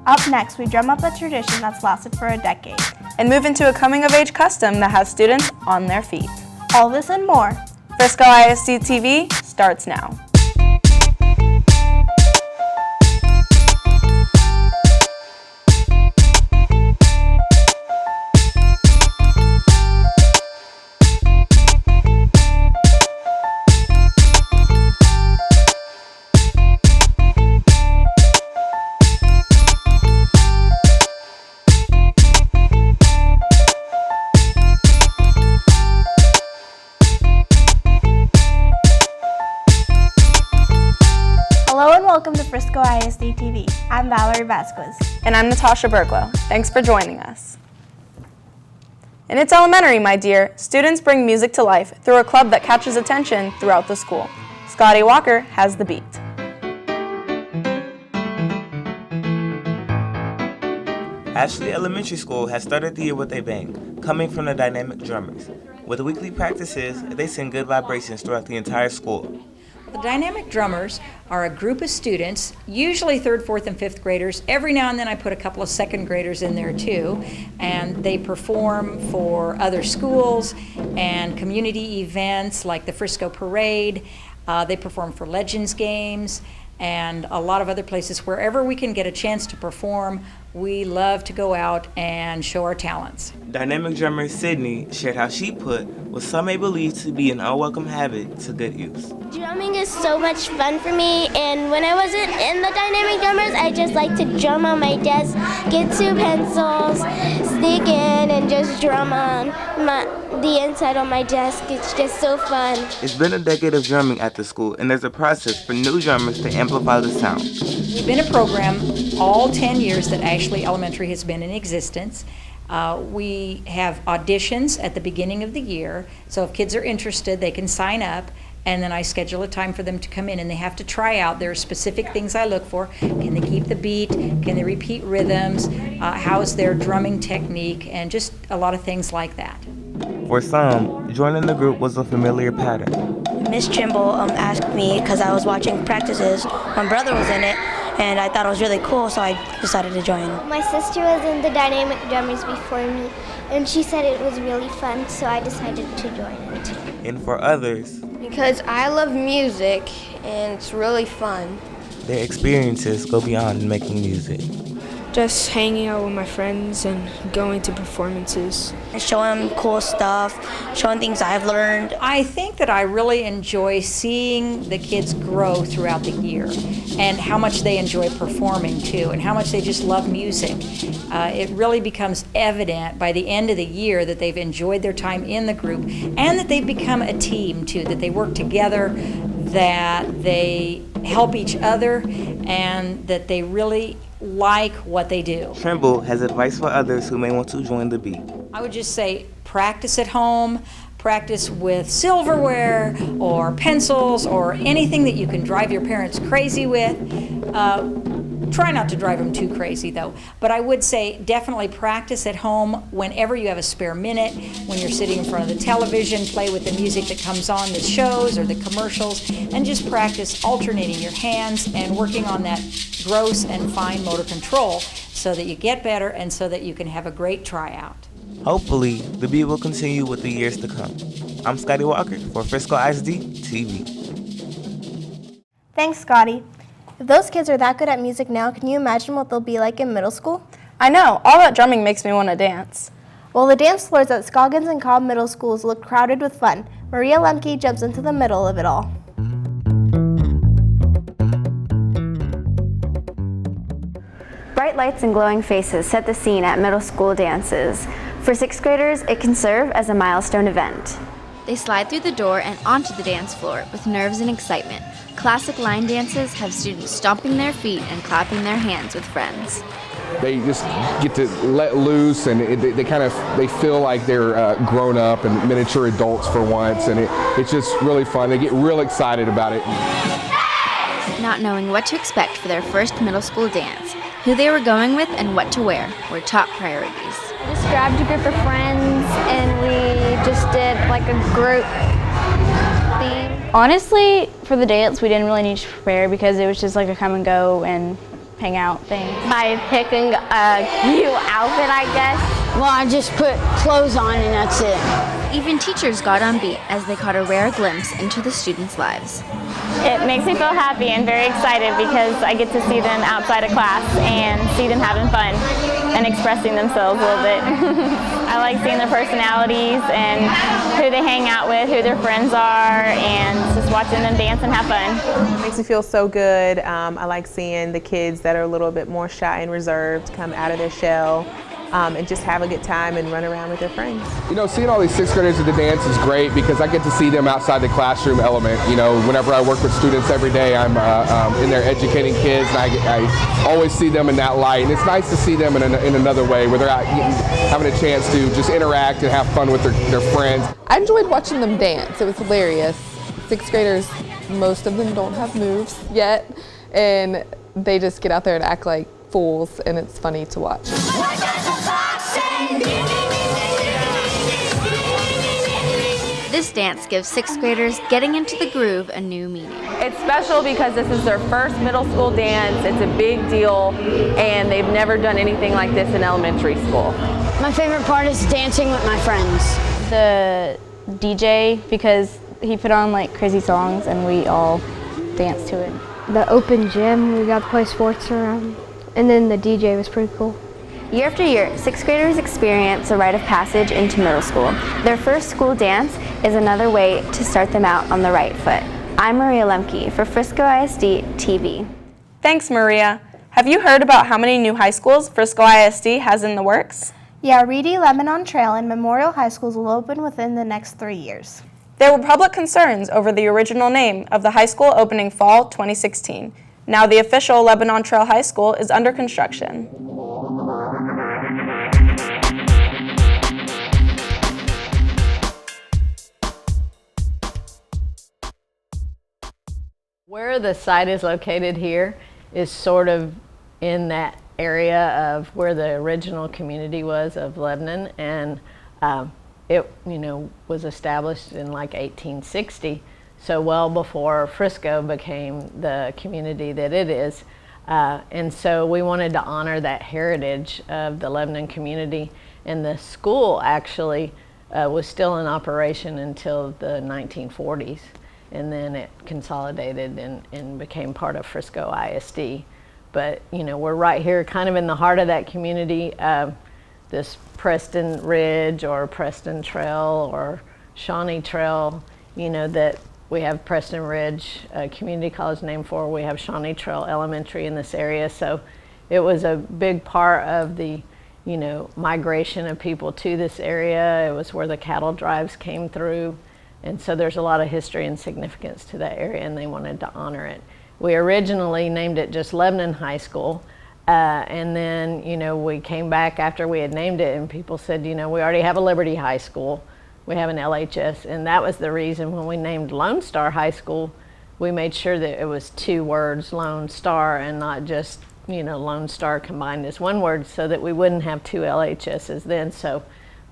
Up next, we drum up a tradition that's lasted for a decade. And move into a coming-of-age custom that has students on their feet. All this and more. Frisco ISD-TV starts now. Hello and welcome to Frisco ISD-TV. I'm Valeri Vazquez. And I'm Natasha Burklow. Thanks for joining us. In its elementary, my dear, students bring music to life through a club that catches attention throughout the school. Scotty Walker has the beat. Ashley Elementary School has started the year with a bang, coming from the Dynamic Drummers. With weekly practices, they send good vibrations throughout the entire school. The Dynamic Drummers are a group of students, usually 3rd, 4th, and 5th graders. Every now and then I put a couple of 2nd graders in there too, and they perform for other schools and community events like the Frisco Parade. They perform for Legends games and a lot of other places. Wherever we can get a chance to perform, we love to go out and show our talents. Dynamic drummer Sydney shared how she put what some may believe to be an unwelcome habit to good use. Drumming is so much fun for me, and when I wasn't in the Dynamic Drummers, I just like to drum on my desk, get 2 pencils, sneak in, and just drum on the inside on my desk. It's just so fun. It's been a decade of drumming at the school, and there's a process for new drummers to amplify the sound. We've been a program all 10 years that Ashley Elementary has been in existence. We have auditions at the beginning of the year, so if kids are interested, they can sign up, and then I schedule a time for them to come in, and they have to try out. There are specific things I look for. Can they keep the beat? Can they repeat rhythms? How's their drumming technique? And just a lot of things like that. For some, joining the group was a familiar pattern. Miss Trimble asked me because I was watching practices. My brother was in it, and I thought it was really cool, so I decided to join. My sister was in the Dynamic Drummers before me, and she said it was really fun, so I decided to join it. And for others, because I love music and it's really fun. their experiences go beyond making music. Just hanging out with my friends and going to performances. And showing them cool stuff, showing things I've learned. I think that I really enjoy seeing the kids grow throughout the year and how much they enjoy performing too and how much they just love music. It really becomes evident by the end of the year that they've enjoyed their time in the group and that they've become a team too, that they work together, that they help each other, and that they really like what they do. Trimble has advice for others who may want to join the beat. I would just say practice at home, practice with silverware or pencils or anything that you can drive your parents crazy with. Try not to drive them too crazy though, but I would say definitely practice at home whenever you have a spare minute, when you're sitting in front of the television, play with the music that comes on the shows or the commercials, and just practice alternating your hands and working on that gross and fine motor control so that you get better and so that you can have a great tryout. Hopefully, the beat will continue with the years to come. I'm Scotty Walker for Frisco ISD-TV. Thanks, Scotty. If those kids are that good at music now, can you imagine what they'll be like in middle school? I know, all that drumming makes me want to dance. Well, the dance floors at Scoggins and Cobb Middle Schools look crowded with fun. Maria Lemke jumps into the middle of it all. Bright lights and glowing faces set the scene at middle school dances. For 6th graders, it can serve as a milestone event. They slide through the door and onto the dance floor with nerves and excitement. Classic line dances have students stomping their feet and clapping their hands with friends. They just get to let loose, and they feel like they're grown up and miniature adults for once, and it's just really fun. They get real excited about it. Not knowing what to expect for their first middle school dance, who they were going with and what to wear were top priorities. We just grabbed a group of friends and we just did like a group theme. Honestly, for the dance, we didn't really need to prepare because it was just like a come and go, and hang out thing? By picking a cute outfit, I guess. Well, I just put clothes on and that's it. Even teachers got on beat as they caught a rare glimpse into the students' lives. It makes me feel happy and very excited because I get to see them outside of class and see them having fun and expressing themselves a little bit. I like seeing their personalities and who they hang out with, who their friends are, and just watching them dance and have fun. It makes me feel so good. I like seeing the kids that are a little bit more shy and reserved come out of their shell. And just have a good time and run around with their friends. You know, seeing all these sixth graders at the dance is great because I get to see them outside the classroom element. You know, whenever I work with students every day, I'm in there educating kids, and I always see them in that light. And it's nice to see them in another way where they're out having a chance to just interact and have fun with their friends. I enjoyed watching them dance. It was hilarious. Sixth graders, most of them don't have moves yet, and they just get out there and act like fools, and it's funny to watch. This dance gives sixth graders getting into the groove a new meaning. It's special because this is their first middle school dance. It's a big deal, and they've never done anything like this in elementary school. My favorite part is dancing with my friends. The DJ, because he put on like crazy songs and we all danced to it. The open gym, we got to play sports around, and then the DJ was pretty cool. Year after year, sixth graders experience a rite of passage into middle school. Their first school dance is another way to start them out on the right foot. I'm Maria Lemke for Frisco ISD-TV. Thanks, Maria. Have you heard about how many new high schools Frisco ISD has in the works? Yeah, Reedy, Lebanon Trail, and Memorial High Schools will open within the next 3 years. There were public concerns over the original name of the high school opening fall 2016. Now the official Lebanon Trail High School is under construction. Where the site is located here is sort of in that area of where the original community was of Lebanon, and it was established in like 1860, so well before Frisco became the community that it is. And so we wanted to honor that heritage of the Lebanon community, and the school actually was still in operation until the 1940s. And then it consolidated and became part of Frisco ISD. But we're right here kind of in the heart of that community. This Preston Ridge or Preston Trail or Shawnee Trail, that we have Preston Ridge Community College named for. We have Shawnee Trail Elementary in this area. So it was a big part of the migration of people to this area. It was where the cattle drives came through. And so there's a lot of history and significance to that area, and they wanted to honor it. We originally named it just Lebanon High School, and then we came back after we had named it, and people said, we already have a Liberty High School, we have an LHS, and that was the reason when we named Lone Star High School, we made sure that it was 2 words, Lone Star, and not just Lone Star combined as 1 word, so that we wouldn't have 2 LHSs then. So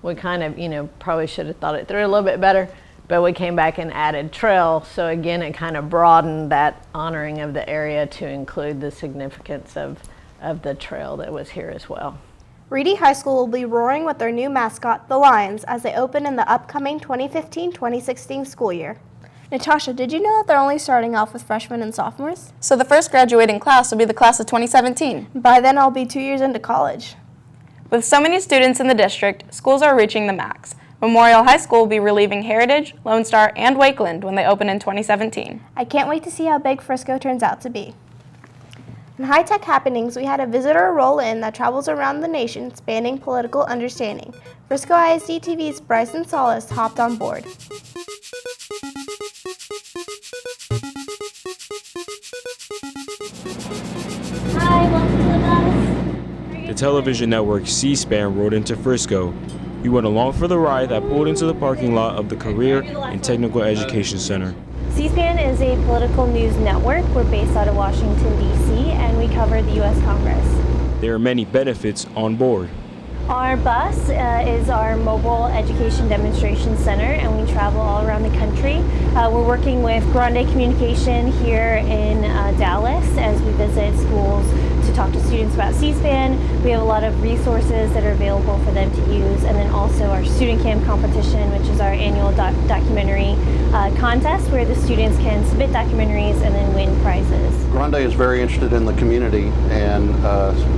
we kind of probably should have thought it through a little bit better. But we came back and added trail, so again it kind of broadened that honoring of the area to include the significance of the trail that was here as well. Reedy High School will be roaring with their new mascot, the Lions, as they open in the upcoming 2015-2016 school year. Natasha, did you know that they're only starting off with freshmen and sophomores? So the first graduating class will be the class of 2017. By then I'll be 2 years into college. With so many students in the district, schools are reaching the max. Memorial High School will be relieving Heritage, Lone Star, and Wakeland when they open in 2017. I can't wait to see how big Frisco turns out to be. In high-tech happenings, we had a visitor roll-in that travels around the nation, spanning political understanding. Frisco ISD-TV's Bryson Solis hopped on board. Hi, welcome to the bus. The television network C-SPAN rode into Frisco. We went along for the ride that pulled into the parking lot of the Career and Technical Education Center. C-SPAN is a political news network. We're based out of Washington, D.C., and we cover the U.S. Congress. There are many benefits on board. Our bus is our mobile education demonstration center, and we travel all around the country. We're working with Grande Communication here in Dallas as we visit schools to talk to students about C-SPAN. We have a lot of resources that are available for them to use, and then also our Student Cam competition, which is our annual documentary contest where the students can submit documentaries and then win prizes. Grande is very interested in the community, and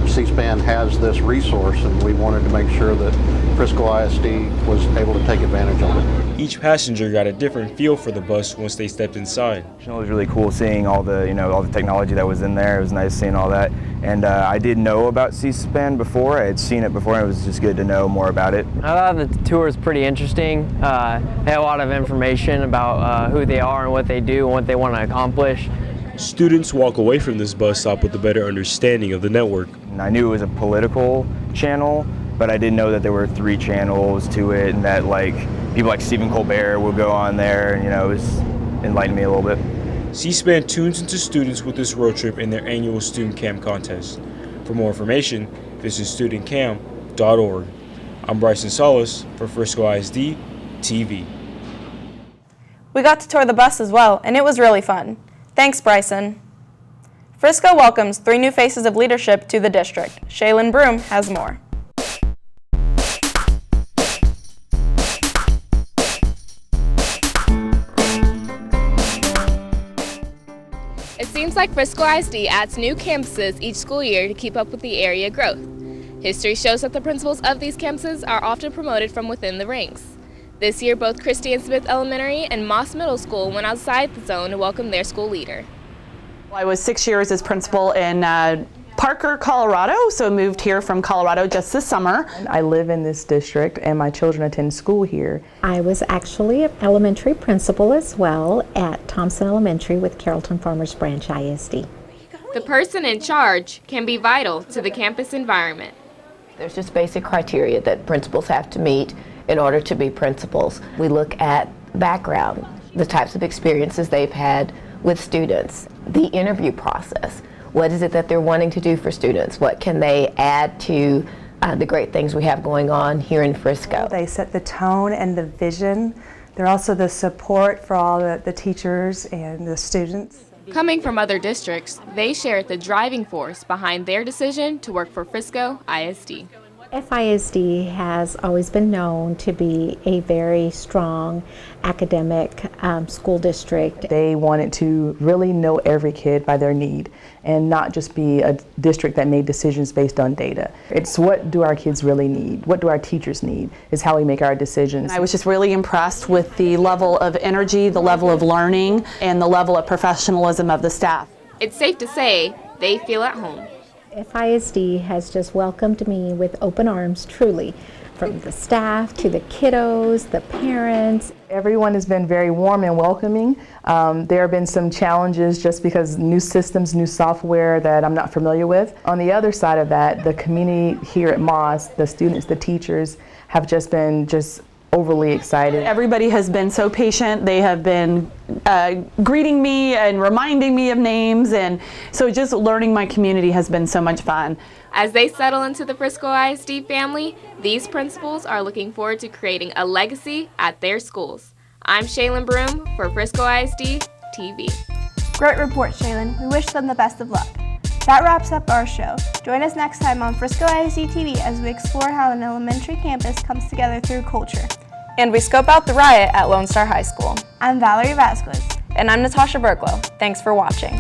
C-SPAN has this resource, and we wanted to make sure that Frisco ISD was able to take advantage of it. Each passenger got a different feel for the bus once they stepped inside. It was really cool seeing all the, all the technology that was in there. It was nice seeing all that. And I did know about C-SPAN before. I had seen it before, and it was just good to know more about it. I thought the tour was pretty interesting. They had a lot of information about who they are and what they do and what they want to accomplish. Students walk away from this bus stop with a better understanding of the network. And I knew it was a political channel, but I didn't know that there were 3 channels to it, and that people like Stephen Colbert would go on there, and it was enlightened me a little bit. C-SPAN tunes into students with this road trip in their annual Student Cam contest. For more information, visit studentcam.org. I'm Bryson Solis for Frisco ISD-TV. We got to tour the bus as well, and it was really fun. Thanks, Bryson. Frisco welcomes 3 new faces of leadership to the district. Shaylin Broom has more. It seems like Frisco ISD adds new campuses each school year to keep up with the area growth. History shows that the principals of these campuses are often promoted from within the ranks. This year, both Christie and Smith Elementary and Moss Middle School went outside the zone to welcome their school leader. I was 6 years as principal in Parker, Colorado, so moved here from Colorado just this summer. I live in this district and my children attend school here. I was actually an elementary principal as well at Thompson Elementary with Carrollton Farmers Branch ISD. The person in charge can be vital to the campus environment. There's just basic criteria that principals have to meet in order to be principals. We look at background, the types of experiences they've had with students, the interview process. What is it that they're wanting to do for students? What can they add to the great things we have going on here in Frisco? They set the tone and the vision. They're also the support for all the teachers and the students. Coming from other districts, they shared the driving force behind their decision to work for Frisco ISD. FISD has always been known to be a very strong academic school district. They wanted to really know every kid by their need and not just be a district that made decisions based on data. It's what do our kids really need? What do our teachers need? Is how we make our decisions. I was just really impressed with the level of energy, the level of learning, and the level of professionalism of the staff. It's safe to say they feel at home. FISD has just welcomed me with open arms, truly, from the staff to the kiddos, the parents. Everyone has been very warm and welcoming. There have been some challenges just because new systems, new software that I'm not familiar with. On the other side of that, the community here at Moss, the students, the teachers, have just been overly excited. Everybody has been so patient. They have been greeting me and reminding me of names, and so just learning my community has been so much fun. As they settle into the Frisco ISD family, these principals are looking forward to creating a legacy at their schools. I'm Shaylin Broom for Frisco ISD-TV. Great report, Shaylin. We wish them the best of luck. That wraps up our show. Join us next time on Frisco ISD-TV as we explore how an elementary campus comes together through culture. And we scope out the riot at Lone Star High School. I'm Valeri Vazquez. And I'm Natasha Burklow. Thanks for watching.